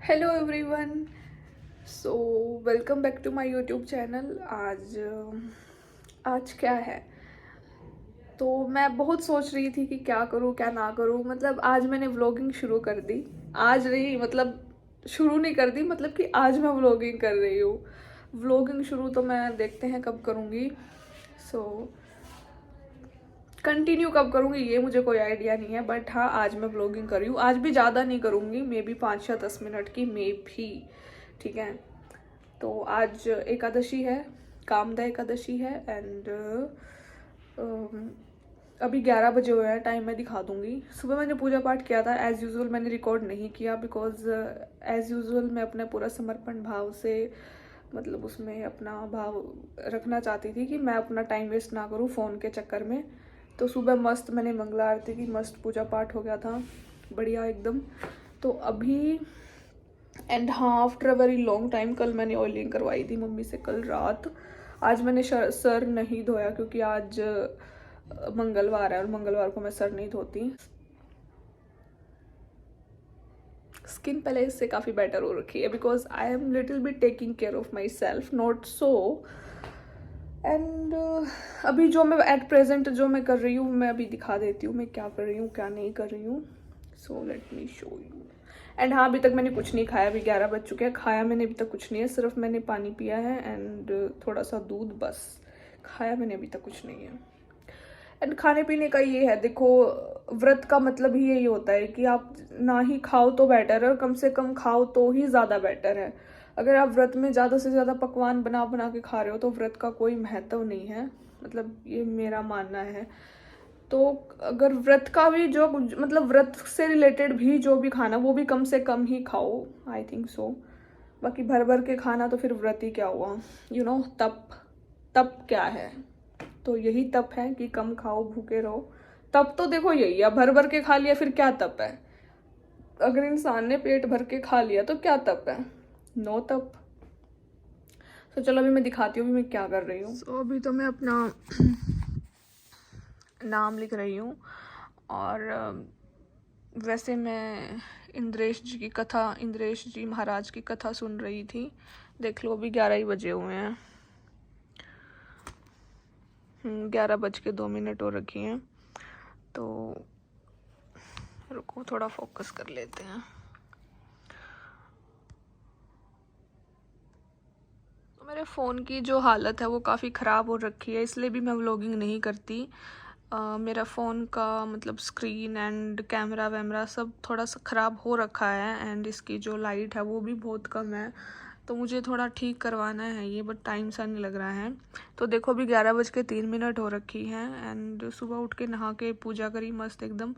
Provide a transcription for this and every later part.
Hello everyone. So welcome back to my YouTube channel. आज क्या है, तो मैं बहुत सोच रही थी कि क्या करूँ क्या ना करूँ। मतलब आज मैंने व्लॉगिंग शुरू कर दी। आज नहीं, मतलब शुरू नहीं कर दी, मतलब कि आज मैं व्लॉगिंग कर रही हूँ। व्लॉगिंग शुरू तो मैं देखते हैं कब करूँगी। सो कंटिन्यू कब करूँगी ये मुझे कोई आइडिया नहीं है, बट हाँ आज मैं व्लॉगिंग कर रही हूँ। आज भी ज़्यादा नहीं करूँगी, मे बी 5 या 10 मिनट की, मे भी। ठीक है, तो आज एकादशी है, कामदा एकादशी है। एंड अभी 11 बजे हुए हैं, टाइम मैं दिखा दूंगी। सुबह मैंने पूजा पाठ किया था एज़ यूजुअल, मैंने रिकॉर्ड नहीं किया बिकॉज एज़ यूजुअल मैं अपने पूरा समर्पण भाव से, मतलब उसमें अपना भाव रखना चाहती थी कि मैं अपना टाइम वेस्ट ना करूँ फ़ोन के चक्कर में। तो सुबह मस्त मैंने मंगला आरती की, मस्त पूजा पाठ हो गया था, बढ़िया एकदम। तो अभी एंड हाँ, after a very long time कल मैंने ऑयलिंग करवाई थी मम्मी से, कल रात। आज मैंने सर नहीं धोया क्योंकि आज मंगलवार है और मंगलवार को मैं सर नहीं धोती। स्किन पहले इससे काफ़ी बेटर हो रखी है because I am little bit taking care of my self, not so. And अभी जो मैं एट प्रेजेंट जो मैं कर रही हूँ, मैं अभी दिखा देती हूँ मैं क्या कर रही हूँ क्या नहीं कर रही हूँ। So let me show you. And हाँ, अभी तक मैंने कुछ नहीं खाया, अभी 11 बज चुके हैं। खाया मैंने अभी तक कुछ नहीं है, सिर्फ मैंने पानी पिया है एंड थोड़ा सा दूध, बस। खाया मैंने अभी तक कुछ नहीं है। एंड खाने पीने का ये है, देखो व्रत का मतलब ही यही होता है कि आप ना ही खाओ तो बेटर है और कम से कम खाओ तो ही ज़्यादा बेटर है। अगर आप व्रत में ज़्यादा से ज़्यादा पकवान बना बना के खा रहे हो तो व्रत का कोई महत्व नहीं है, मतलब ये मेरा मानना है। तो अगर व्रत का भी जो, मतलब व्रत से रिलेटेड भी जो भी खाना वो भी कम से कम ही खाओ, आई थिंक सो। बाकी भर भर के खाना तो फिर व्रत ही क्या हुआ, यू नो। तप, तप क्या है, तो यही तप है कि कम खाओ भूखे रहो। तप तो देखो यही है, भर भर के खा लिया फिर क्या तप है। अगर इंसान ने पेट भर के खा लिया तो क्या तप है, नो तप। तो चलो अभी मैं दिखाती हूँ अभी मैं क्या कर रही हूँ। तो अभी तो मैं अपना नाम लिख रही हूँ और वैसे मैं इंद्रेश जी की कथा, इंद्रेश जी महाराज की कथा सुन रही थी। देख लो अभी 11 ही बजे हुए हैं, 11 बज के 2 मिनट हो रखी हैं। तो रुको थोड़ा फोकस कर लेते हैं। तो मेरे फ़ोन की जो हालत है वो काफ़ी ख़राब हो रखी है, इसलिए भी मैं व्लॉगिंग नहीं करती। मेरा फ़ोन का मतलब स्क्रीन एंड कैमरा वैमरा सब थोड़ा सा ख़राब हो रखा है एंड इसकी जो लाइट है वो भी बहुत कम है। तो मुझे थोड़ा ठीक करवाना है ये, बट टाइम सा नहीं लग रहा है। तो देखो अभी 11 बज के 3 मिनट हो रखी हैं एंड सुबह उठ के नहा के पूजा करी मस्त एकदम।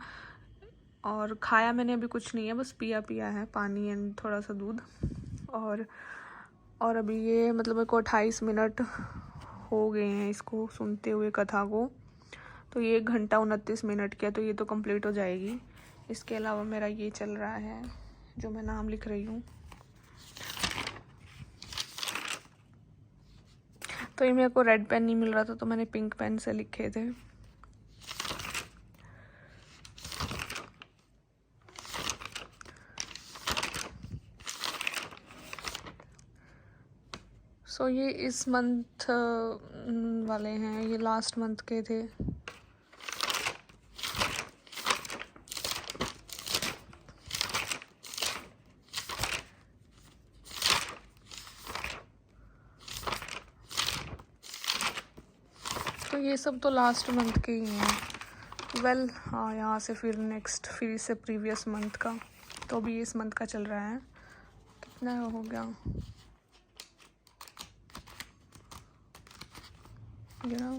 और खाया मैंने अभी कुछ नहीं है, बस पिया पिया है पानी एंड थोड़ा सा दूध। और अभी ये मतलब मेरे को 28 मिनट हो गए हैं इसको सुनते हुए कथा को। तो ये 1 घंटा 29 मिनट किया, तो ये तो कंप्लीट हो जाएगी। इसके अलावा मेरा ये चल रहा है जो मैं नाम लिख रही हूँ। तो ये मेरे को रेड पेन नहीं मिल रहा था तो मैंने पिंक पेन से लिखे थे। सो ये इस मंथ वाले हैं, ये लास्ट मंथ के थे। तो ये सब तो लास्ट मंथ के ही हैं। वेल हाँ, यहाँ से फिर नेक्स्ट, फिर इससे प्रीवियस मंथ का, तो अभी इस मंथ का चल रहा है। कितना हो गया, यू नो,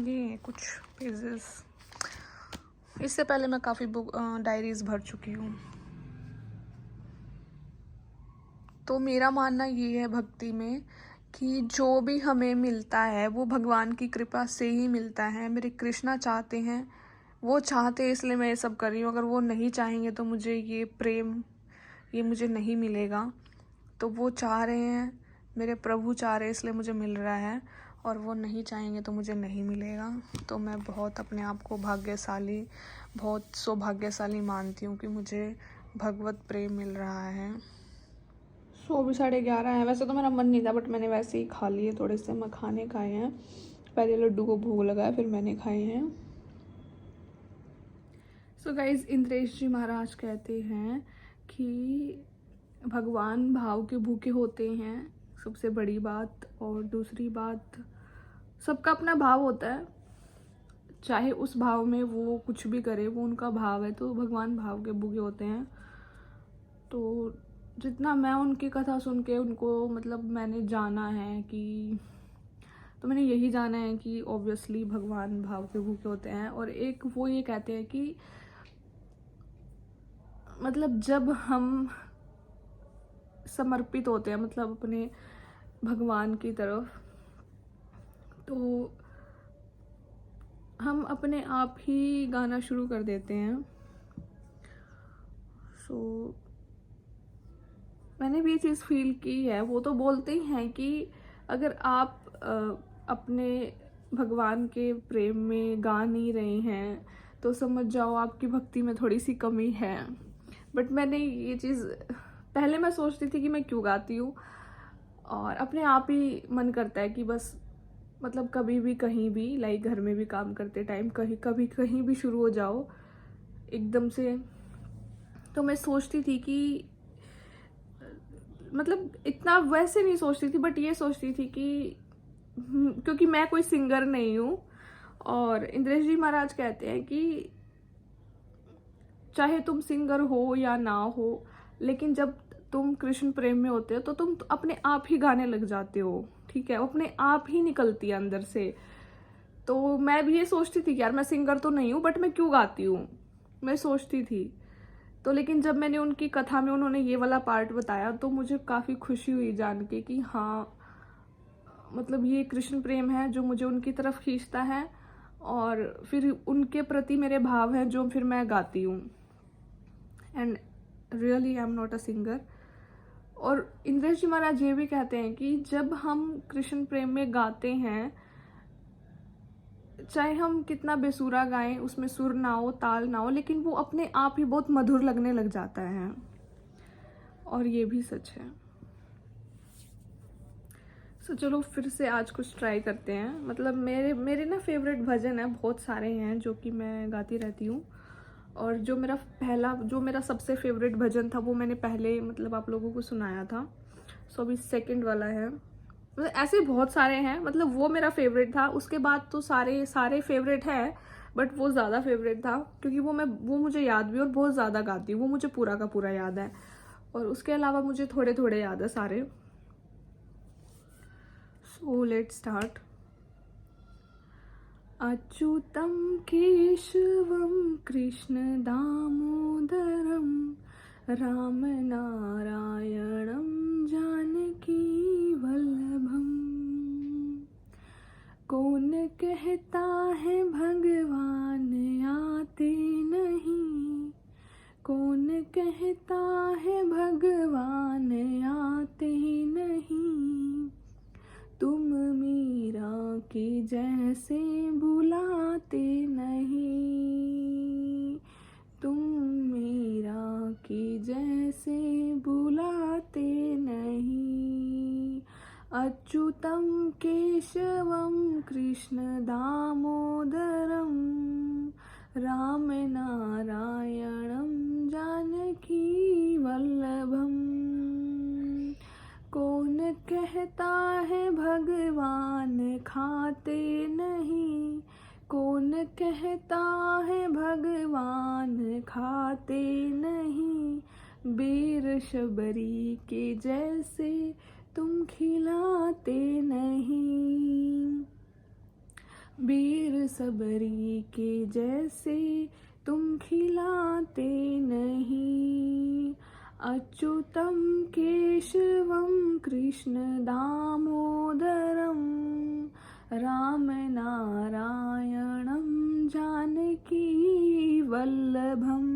ये कुछ पेजेस। इससे पहले मैं काफ़ी बुक डायरीज भर चुकी हूँ। तो मेरा मानना ये है भक्ति में कि जो भी हमें मिलता है वो भगवान की कृपा से ही मिलता है। मेरे कृष्णा चाहते हैं, वो चाहते हैं इसलिए मैं ये सब कर रही हूँ। अगर वो नहीं चाहेंगे तो मुझे ये प्रेम, ये मुझे नहीं मिलेगा। तो वो चाह रहे हैं, मेरे प्रभु चाह रहे हैं, इसलिए मुझे मिल रहा है। और वो नहीं चाहेंगे तो मुझे नहीं मिलेगा। तो मैं बहुत अपने आप को भाग्यशाली, बहुत सौभाग्यशाली मानती हूँ कि मुझे भगवत प्रेम मिल रहा है। सो अभी 11:30 है। वैसे तो मेरा मन नहीं था, बट मैंने वैसे ही खा लिए, थोड़े से मखाने खाए हैं। पहले लड्डू को भोग लगाया, फिर मैंने खाए हैं। सो गाइज, इंद्रेश जी महाराज कहते हैं कि भगवान भाव के भूखे होते हैं, सबसे बड़ी बात। और दूसरी बात, सबका अपना भाव होता है, चाहे उस भाव में वो कुछ भी करे, वो उनका भाव है। तो भगवान भाव के भूखे होते हैं। तो जितना मैं उनकी कथा सुन के उनको मतलब मैंने जाना है कि, तो मैंने यही जाना है कि ऑब्वियसली भगवान भाव के भूखे होते हैं। और एक वो ये कहते हैं कि मतलब जब हम समर्पित होते हैं मतलब अपने भगवान की तरफ, तो हम अपने आप ही गाना शुरू कर देते हैं। सो मैंने भी ये चीज़ फील की है। वो तो बोलते ही हैं कि अगर आप अपने भगवान के प्रेम में गा नहीं रहे हैं तो समझ जाओ आपकी भक्ति में थोड़ी सी कमी है। बट मैंने ये चीज़ पहले मैं सोचती थी कि मैं क्यों गाती हूँ, और अपने आप ही मन करता है कि बस मतलब कभी भी कहीं भी, लाइक घर में भी काम करते टाइम कहीं भी शुरू हो जाओ एकदम से। तो मैं सोचती थी कि मतलब इतना वैसे नहीं सोचती थी, बट ये सोचती थी कि क्योंकि मैं कोई सिंगर नहीं हूँ, और इंद्रेश जी महाराज कहते हैं कि चाहे तुम सिंगर हो या ना हो, लेकिन जब तुम कृष्ण प्रेम में होते हो तो तुम अपने आप ही गाने लग जाते हो, ठीक है, अपने आप ही निकलती है अंदर से। तो मैं भी ये सोचती थी कि यार मैं सिंगर तो नहीं हूँ, बट मैं क्यों गाती हूँ, मैं सोचती थी। तो लेकिन जब मैंने उनकी कथा में उन्होंने ये वाला पार्ट बताया तो मुझे काफ़ी खुशी हुई जान के कि हाँ, मतलब ये कृष्ण प्रेम है जो मुझे उनकी तरफ खींचता है, और फिर उनके प्रति मेरे भाव हैं जो फिर मैं गाती हूँ। And really I am not a singer. और इंद्रेश जी महाराज ये भी कहते हैं कि जब हम कृष्ण प्रेम में गाते हैं, चाहे हम कितना बेसुरा गाएं, उसमें सुर ना हो, ताल ना हो, लेकिन वो अपने आप ही बहुत मधुर लगने लग जाता है। और ये भी सच है। सो चलो फिर से आज कुछ ट्राई करते हैं। मतलब मेरे ना फेवरेट भजन है, बहुत सारे हैं जो कि मैं गाती रहती हूँ। और जो मेरा सबसे फेवरेट भजन था वो मैंने पहले मतलब आप लोगों को सुनाया था। सो अभी सेकंड वाला है। मतलब ऐसे बहुत सारे हैं, मतलब वो मेरा फेवरेट था। उसके बाद तो सारे फेवरेट है, बट वो ज़्यादा फेवरेट था क्योंकि वो मुझे याद भी, और बहुत ज़्यादा गाती हूँ, वो मुझे पूरा का पूरा याद है। और उसके अलावा मुझे थोड़े थोड़े याद है सारे। So let's start. अच्युतं केशवं कृष्ण दामोदरं रामनारायणं जानकी वल्लभम्। कौन कहता है भगवान आते नहीं, कौन कहता है भगवान आते नहीं, तुम मीरा के जैसे बुलाते नहीं, तुम मीरा के जैसे बुलाते नहीं। अच्युतं केशवं कृष्ण दामोदरं रामनारायणं जानकी वल्लभम्। कौन कहता है भगवान खाते नहीं, कौन कहता है भगवान खाते नहीं, बेर शबरी के जैसे तुम खिलाते नहीं, बेर सबरी के जैसे तुम खिलाते नहीं। अच्युतं केशवं कृष्ण दामोदरं रामनारायणं जानकी वल्लभम्।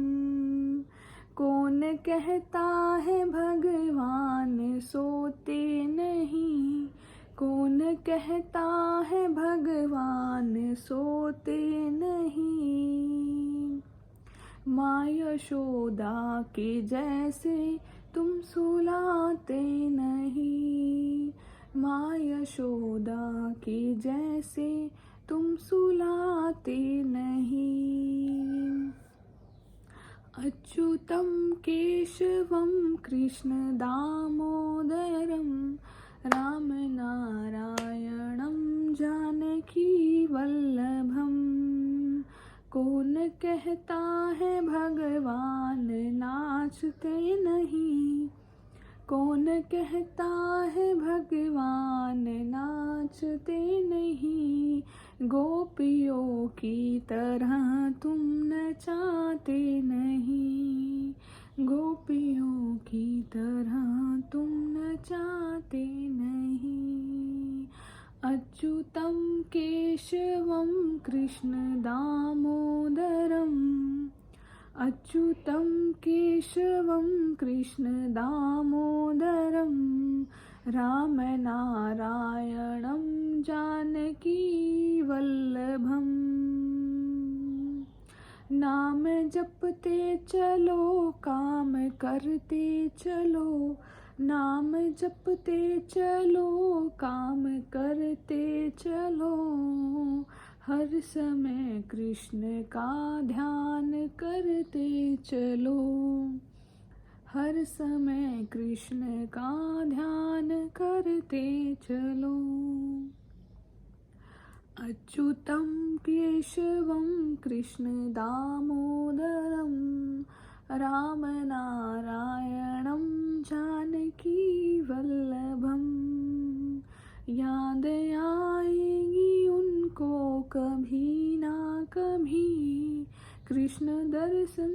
कौन कहता है भगवान सोते नहीं, कौन कहता है भगवान सोते नहीं, माँ यशोदा के जैसे तुम सुलाते नहीं, माँ यशोदा के जैसे तुम सुलाते नहीं। अच्युतं केशवं कृष्ण दामोदरं रामनारायणं जानकी वल्लभं। कौन कहता है भगवान नाचते नहीं, कौन कहता है भगवान नाचते नहीं, गोपियों की तरह तुम नचाते नहीं, गोपियों की तरह तुम नचाते नहीं। अच्युतं केशवं कृष्ण दामोदरं, अच्युतं केशवं कृष्ण दामोदरं रामनारायणं जानकी वल्लभं। नाम जपते चलो काम करते चलो, नाम जपते चलो काम करते चलो, हर समय कृष्ण का ध्यान करते चलो, हर समय कृष्ण का ध्यान करते चलो। अच्युतं केशवं कृष्ण दामोदरं रामनारायणं जानकी वल्लभं। याद आएगी उनको कभी ना कभी, कृष्ण दर्शन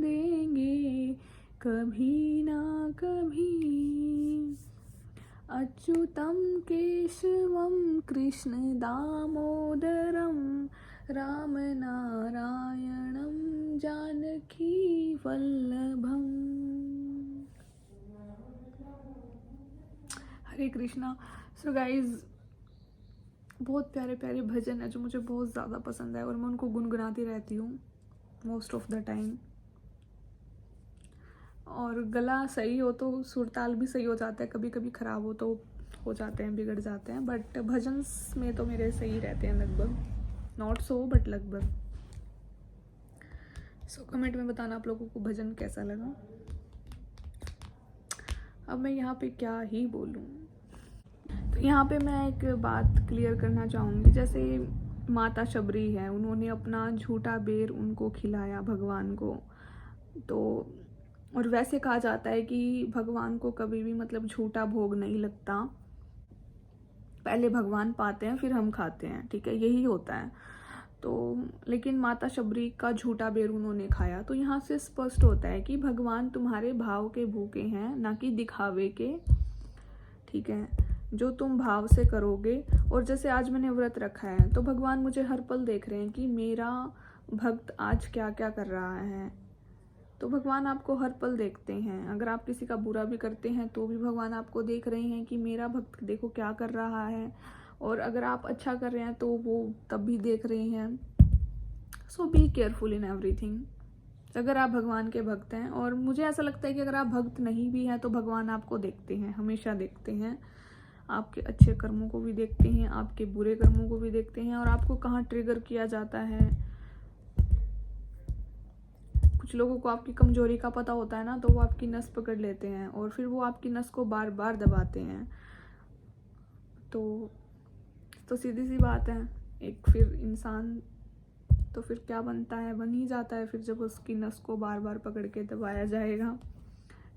देंगे कभी ना कभी। अच्युतं केशवं कृष्ण दामोदरं रामनारायणं जानकी वल्लभं। हरे कृष्णा। सो गाइज, बहुत प्यारे प्यारे भजन है जो मुझे बहुत ज़्यादा पसंद है और मैं उनको गुनगुनाती रहती हूँ मोस्ट ऑफ द टाइम। और गला सही हो तो सुर ताल भी सही हो जाता है, कभी कभी ख़राब हो जाते हैं, बिगड़ जाते हैं, बट भजन में तो मेरे सही रहते हैं लगभग, नॉट सो बट लगभग। सो कमेंट में बताना आप लोगों को भजन कैसा लगा। अब मैं यहाँ पे क्या ही बोलूँ। तो यहाँ पे मैं एक बात क्लियर करना चाहूँगी। जैसे माता शबरी है, उन्होंने अपना झूठा बेर उनको खिलाया भगवान को, तो और वैसे कहा जाता है कि भगवान को कभी भी मतलब झूठा भोग नहीं लगता, पहले भगवान पाते हैं फिर हम खाते हैं, ठीक है, यही होता है। तो लेकिन माता शबरी का झूठा बेर उन्होंने खाया, तो यहाँ से स्पष्ट होता है कि भगवान तुम्हारे भाव के भूखे हैं, ना कि दिखावे के, ठीक है, जो तुम भाव से करोगे। और जैसे आज मैंने व्रत रखा है तो भगवान मुझे हर पल देख रहे हैं कि मेरा भक्त आज क्या क्या कर रहा है, तो भगवान आपको हर पल देखते हैं। अगर आप किसी का बुरा भी करते हैं तो भी भगवान आपको देख रहे हैं कि मेरा भक्त देखो क्या कर रहा है, और अगर आप अच्छा कर रहे हैं तो वो तब भी देख रहे हैं। सो बी केयरफुल इन एवरीथिंग अगर आप भगवान के भक्त हैं। और मुझे ऐसा लगता है कि अगर आप भक्त नहीं भी हैं तो भगवान आपको देखते हैं, हमेशा देखते हैं, आपके अच्छे कर्मों को भी देखते हैं, आपके बुरे कर्मों को भी देखते हैं, और आपको कहाँ ट्रिगर किया जाता है। कुछ लोगों को आपकी कमजोरी का पता होता है ना, तो वो आपकी नस पकड़ लेते हैं और फिर वो आपकी नस को बार बार दबाते हैं। तो सीधी सी बात है, एक फिर इंसान तो फिर क्या बनता है, बन ही जाता है फिर जब उसकी नस को बार बार पकड़ के दबाया जाएगा,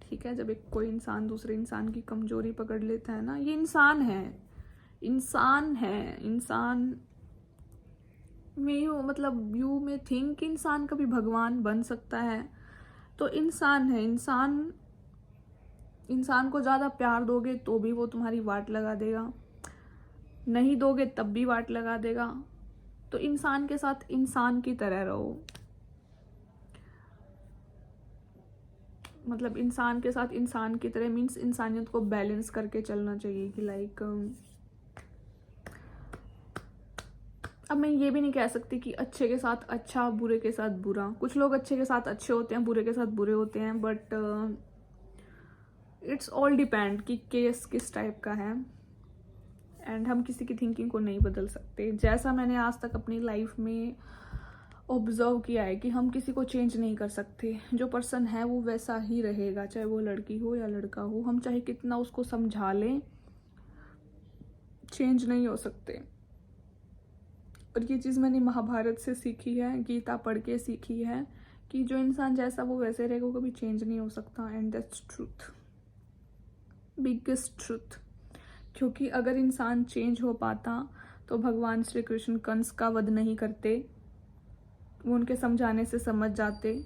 ठीक है। जब एक कोई इंसान दूसरे इंसान की कमजोरी पकड़ लेता है ना, ये इंसान है, इंसान में मतलब यू में थिंक इंसान कभी भगवान बन सकता है, तो इंसान है। इंसान को ज़्यादा प्यार दोगे तो भी वो तुम्हारी वाट लगा देगा, नहीं दोगे तब भी वाट लगा देगा। तो इंसान के साथ इंसान की तरह रहो, मतलब इंसान के साथ इंसान की तरह मीन्स इंसानियत को बैलेंस करके चलना चाहिए कि लाइक अब मैं ये भी नहीं कह सकती कि अच्छे के साथ अच्छा, बुरे के साथ बुरा। कुछ लोग अच्छे के साथ अच्छे होते हैं, बुरे के साथ बुरे होते हैं, बट इट्स ऑल डिपेंड कि केस किस टाइप का है। एंड हम किसी की थिंकिंग को नहीं बदल सकते। जैसा मैंने आज तक अपनी लाइफ में ऑब्जर्व किया है कि हम किसी को चेंज नहीं कर सकते। जो पर्सन है वो वैसा ही रहेगा, चाहे वो लड़की हो या लड़का हो। हम चाहे कितना उसको समझा लें, चेंज नहीं हो सकते। और ये चीज़ मैंने महाभारत से सीखी है, गीता पढ़ के सीखी है कि जो इंसान जैसा वो वैसे रहेगा, वो कभी चेंज नहीं हो सकता। And that's truth, biggest truth. क्योंकि अगर इंसान चेंज हो पाता तो भगवान श्री कृष्ण कंस का वध नहीं करते, वो उनके समझाने से समझ जाते।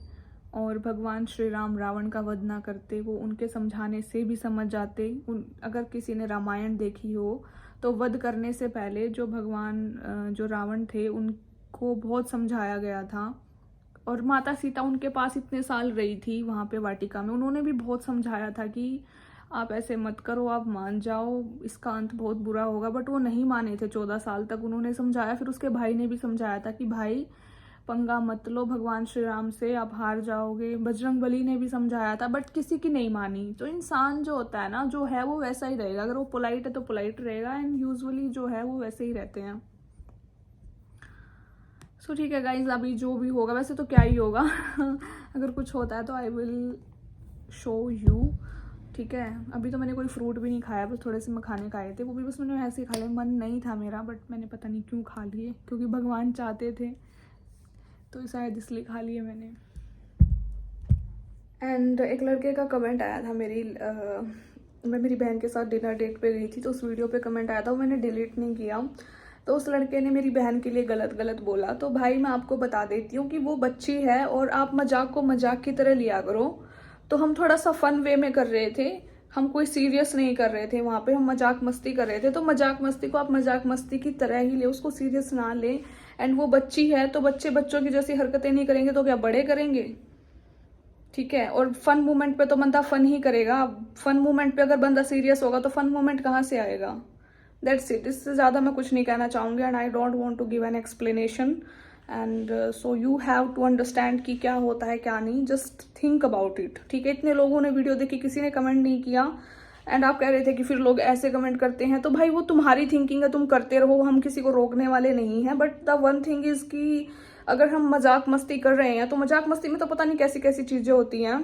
और भगवान श्री राम रावण का वध ना करते, वो उनके समझाने से भी समझ जाते। अगर किसी ने रामायण देखी हो तो वध करने से पहले जो भगवान जो रावण थे उनको बहुत समझाया गया था। और माता सीता उनके पास इतने साल रही थी वहाँ पे वाटिका में, उन्होंने भी बहुत समझाया था कि आप ऐसे मत करो, आप मान जाओ, इसका अंत बहुत बुरा होगा। बट वो नहीं माने थे। 14 साल तक उन्होंने समझाया। फिर उसके भाई ने भी समझाया था कि भाई पंगा मत लो भगवान श्री राम से, आप हार जाओगे। बजरंग बली ने भी समझाया था, बट किसी की नहीं मानी। तो इंसान जो होता है ना, जो है वो वैसा ही रहेगा। अगर वो पोलाइट है तो पोलाइट रहेगा, एंड यूजुअली जो है वो वैसे ही रहते हैं। सो ठीक है गाइज, अभी जो भी होगा, वैसे तो क्या ही होगा अगर कुछ होता है तो आई विल शो यू। ठीक है, अभी तो मैंने कोई फ्रूट भी नहीं खाया, बस थोड़े से मखाने खाए थे, वो भी बस मैंने ऐसे ही खा लिए। मन नहीं था मेरा, बट मैंने पता नहीं क्यों खा लिए, क्योंकि भगवान चाहते थे तो शायद इसलिए खा लिए मैंने। एंड एक लड़के का कमेंट आया था मैं मेरी बहन के साथ डिनर डेट पे गई थी, तो उस वीडियो पे कमेंट आया था, वो मैंने डिलीट नहीं किया। तो उस लड़के ने मेरी बहन के लिए गलत गलत बोला। तो भाई मैं आपको बता देती हूँ कि वो बच्ची है, और आप मजाक को मजाक की तरह लिया करो। तो हम थोड़ा सा फन वे में कर रहे थे, हम कोई सीरियस नहीं कर रहे थे वहाँ पे, हम मजाक मस्ती कर रहे थे। तो मजाक मस्ती को आप मजाक मस्ती की तरह ही ले, उसको सीरियस ना ले। एंड वो बच्ची है, तो बच्चे बच्चों की जैसी हरकतें नहीं करेंगे तो क्या बड़े करेंगे? ठीक है। और फन मोमेंट पे तो बंदा फन ही करेगा। फन मोमेंट पे अगर बंदा सीरियस होगा तो फन मोमेंट कहाँ से आएगा? That's it. इससे ज़्यादा मैं कुछ नहीं कहना चाहूँगी, and I don't want to give an explanation. And so you have to understand कि क्या होता है क्या नहीं। Just think about it. ठीक है, इतने लोगों ने वीडियो देखी, किसी ने कमेंट नहीं किया, एंड आप कह रहे थे कि फिर लोग ऐसे कमेंट करते हैं। तो भाई वो तुम्हारी थिंकिंग है, तुम करते रहो, हम किसी को रोकने वाले नहीं हैं। But the one thing is कि अगर हम मजाक मस्ती कर रहे हैं तो मजाक मस्ती में तो पता नहीं कैसी कैसी चीज़ें होती हैं।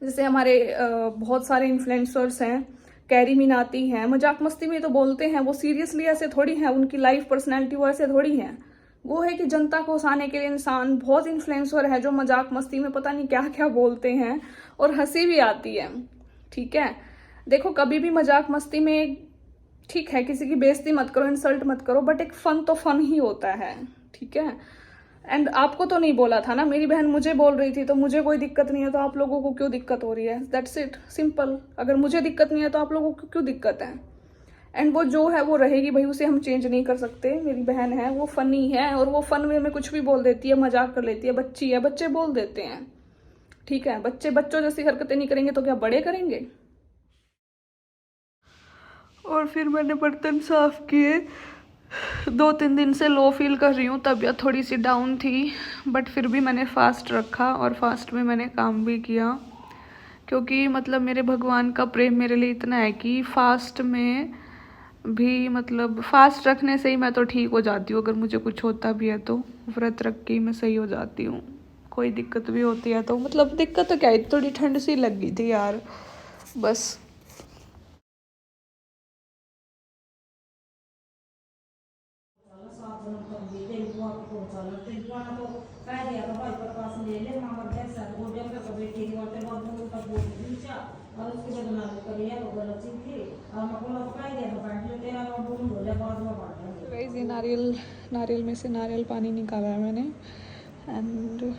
जैसे हमारे बहुत सारे इन्फ्लुएंसर्स हैं, कैरी मिनाती हैं, मजाक मस्ती में तो बोलते हैं, वो सीरियसली ऐसे थोड़ी हैं, उनकी लाइफ पर्सनैलिटी वो ऐसे थोड़ी हैं। वो है कि जनता को हंसाने के लिए इंसान। बहुत इन्फ्लुएंसर है जो मजाक मस्ती में पता नहीं क्या क्या बोलते हैं, और हंसी भी आती है। ठीक है, देखो कभी भी मजाक मस्ती में, ठीक है, किसी की बेइज्जती मत करो, इंसल्ट मत करो, बट एक फन तो फन ही होता है। ठीक है। एंड आपको तो नहीं बोला था ना, मेरी बहन मुझे बोल रही थी, तो मुझे कोई दिक्कत नहीं है, तो आप लोगों को क्यों दिक्कत हो रही है? That's it, simple. अगर मुझे दिक्कत नहीं है तो आप लोगों को क्यों दिक्कत है? एंड वो जो है वो रहेगी भाई, उसे हम चेंज नहीं कर सकते। मेरी बहन है, वो फनी है, और वो फन वे में कुछ भी बोल देती है, मजाक कर लेती है। बच्ची है, बच्चे बोल देते हैं। ठीक है, बच्चे बच्चों जैसी हरकतें नहीं करेंगे तो क्या बड़े करेंगे? और फिर मैंने बर्तन साफ किए। 2-3 दिन से लो फील कर रही हूँ, तबीयत थोड़ी सी डाउन थी, बट फिर भी मैंने फास्ट रखा, और फास्ट में मैंने काम भी किया। क्योंकि मतलब मेरे भगवान का प्रेम मेरे लिए इतना है कि फास्ट में भी, मतलब फास्ट रखने से ही मैं तो ठीक हो जाती हूँ। अगर मुझे कुछ होता भी है तो व्रत रख के ही मैं सही हो जाती हूँ। कोई दिक्कत भी होती है तो, मतलब दिक्कत तो क्या है, थोड़ी ठंड सी लग गई थी यार, बस। गाइस ये नारियल में से नारियल पानी निकाला है मैंने, एंड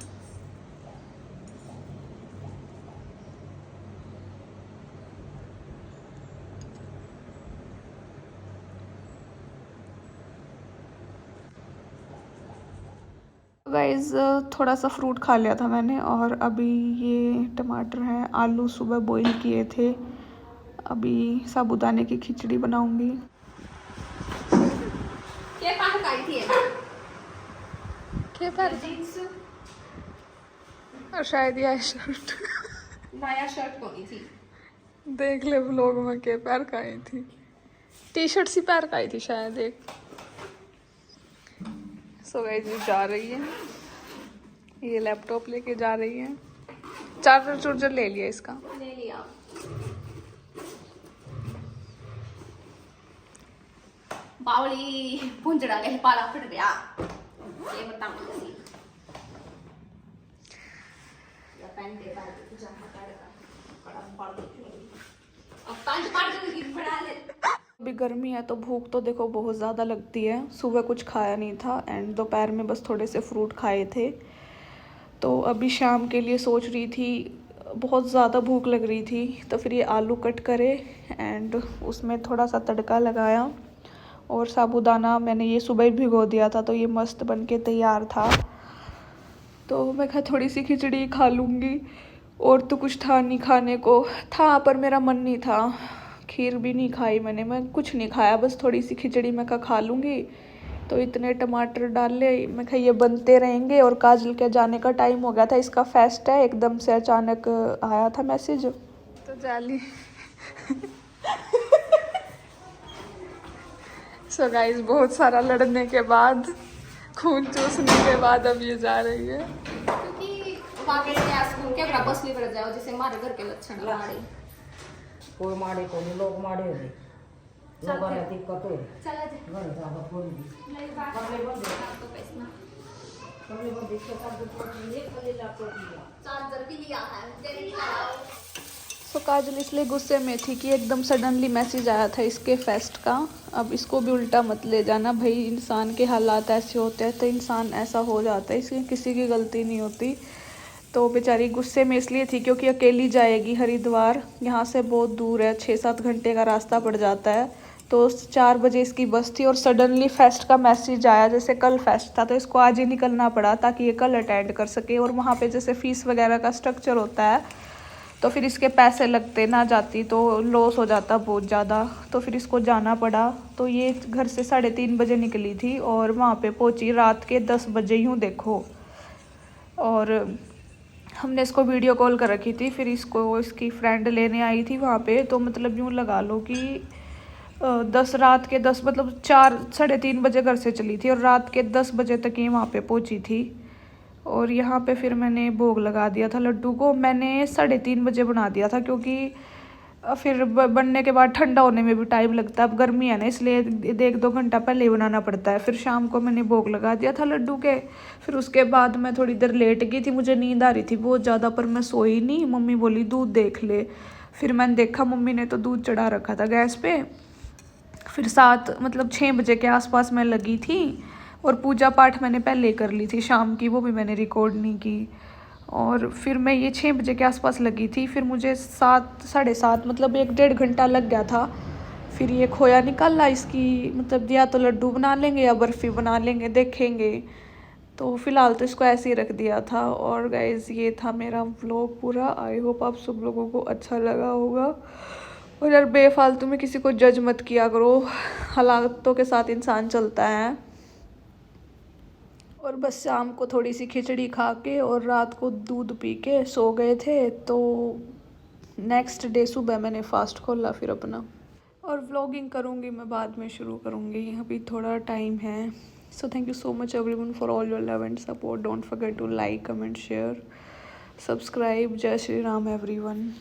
गाइस थोड़ा सा फ्रूट खा लिया था मैंने, और अभी ये टमाटर है, आलू सुबह बॉईल किए थे, अभी साबूदाने की खिचड़ी बनाऊंगी। आई थी के पैर जीन्स और शायद ये शर्ट नया शर्ट कोनी थी देख ले व्लॉग में के पैर का आई थी टी शर्ट सी पैर का आई थी शायद एक। सो गाइस ये जा रही है, ये लैपटॉप लेके जा रही है। चार्जर ले लिया इसका, ले लिया। बावली पुंजड़ा के पाला फट गया ये बताऊंगी या पैंट दे बाद पजामा काटका बड़ा फाड़ दे अब पैंट फाड़ के फड़ा ले। अभी गर्मी है तो भूख तो देखो बहुत ज़्यादा लगती है। सुबह कुछ खाया नहीं था एंड दोपहर में बस थोड़े से फ्रूट खाए थे। तो अभी शाम के लिए सोच रही थी, बहुत ज़्यादा भूख लग रही थी तो फिर ये आलू कट करे एंड उसमें थोड़ा सा तड़का लगाया और साबूदाना मैंने ये सुबह ही भिगो दिया था तो ये मस्त बन के तैयार था। तो मैं कहा थोड़ी सी खिचड़ी खा लूँगी और तो कुछ था नहीं खाने को, था पर मेरा मन नहीं था। खीर भी नहीं खाई मैंने, मैं कुछ नहीं खाया, बस थोड़ी सी खिचड़ी मैं खा लूँगी। तो इतने टमाटर डाले, मैं कहा ये बनते रहेंगे। और काजल के जाने का टाइम हो गया था, इसका फेस्ट है, एकदम से अचानक आया था मैसेज तो जाली। सो गाइस बहुत सारा लड़ने के बाद, खून चूसने के बाद अब ये जा रही है क्योंकि वाकई में आज घूम के अपना बस नहीं कर जाओ जैसे हमारे घर के लक्षण मारे कोई मारे को नहीं, लोग मारे हो गए लोगों ने दिक्कत हो चला जा घर ज्यादा बोल दी नहीं बात कपड़े बंद तो पैसा कपड़े बंद इसके साथ तो ये खाली लैपटॉप दिया चार्जर भी लिया है तेरे ही लगाओ। सो काजल इसलिए गुस्से में थी कि एकदम सडनली मैसेज आया था इसके फेस्ट का। अब इसको भी उल्टा मत ले जाना भाई, इंसान के हालात ऐसे होते हैं तो इंसान ऐसा हो जाता है, इसकी किसी की गलती नहीं होती। तो बेचारी गुस्से में इसलिए थी क्योंकि अकेली जाएगी हरिद्वार, यहाँ से बहुत दूर है, 6-7 घंटे का रास्ता पड़ जाता है। तो 4 बजे इसकी बस थी और सडनली फेस्ट का मैसेज आया, जैसे कल फेस्ट था तो इसको आज ही निकलना पड़ा ताकि ये कल अटेंड कर सके। और वहाँ पे जैसे फ़ीस वगैरह का स्ट्रक्चर होता है तो फिर इसके पैसे लगते, ना जाती तो लॉस हो जाता बहुत ज़्यादा, तो फिर इसको जाना पड़ा। तो ये घर से 3:30 बजे निकली थी और वहाँ पे पहुँची रात के 10 बजे यूँ देखो। और हमने इसको वीडियो कॉल कर रखी थी, फिर इसको इसकी फ्रेंड लेने आई थी वहाँ पे। तो मतलब यूँ लगा लो कि 10 रात के 10 मतलब 4-3:30 बजे घर से चली थी और रात के 10 बजे तक ही वहाँ पे पहुँची थी। और यहाँ पे फिर मैंने भोग लगा दिया था लड्डू को, मैंने 3:30 बजे बना दिया था क्योंकि फिर बनने के बाद ठंडा होने में भी टाइम लगता है। अब गर्मी है ना इसलिए 1-2 घंटा पहले ही बनाना पड़ता है। फिर शाम को मैंने भोग लगा दिया था लड्डू के। फिर उसके बाद मैं थोड़ी देर लेट गई थी, मुझे नींद आ रही थी बहुत ज़्यादा पर मैं सोई नहीं। मम्मी बोली दूध देख ले, फिर मैंने देखा मम्मी ने तो दूध चढ़ा रखा था गैस पे। फिर 6 बजे के आसपास मैं लगी थी और पूजा पाठ मैंने पहले कर ली थी शाम की, वो भी मैंने रिकॉर्ड नहीं की। और फिर मैं ये 6 बजे के आसपास लगी थी, फिर मुझे 7-7:30 मतलब 1-1.5 घंटा लग गया था। फिर ये खोया निकाला इसकी, मतलब या तो लड्डू बना लेंगे या बर्फ़ी बना लेंगे, देखेंगे। तो फ़िलहाल तो इसको ऐसे ही रख दिया था। और गाइज़ ये था मेरा व्लॉग पूरा, आई होप आप सब लोगों को अच्छा लगा होगा। और यार बेफालतू में किसी को जज मत किया करो, हालातों के साथ इंसान चलता है। और बस शाम को थोड़ी सी खिचड़ी खा के और रात को दूध पी के सो गए थे। तो नेक्स्ट डे सुबह मैंने फ़ास्ट खोला फिर अपना। और व्लॉगिंग करूँगी मैं बाद में शुरू करूँगी, अभी थोड़ा टाइम है। So thank you so much everyone for all your love and support. Don't forget to like, comment, share, subscribe. जय श्री राम एवरीवन।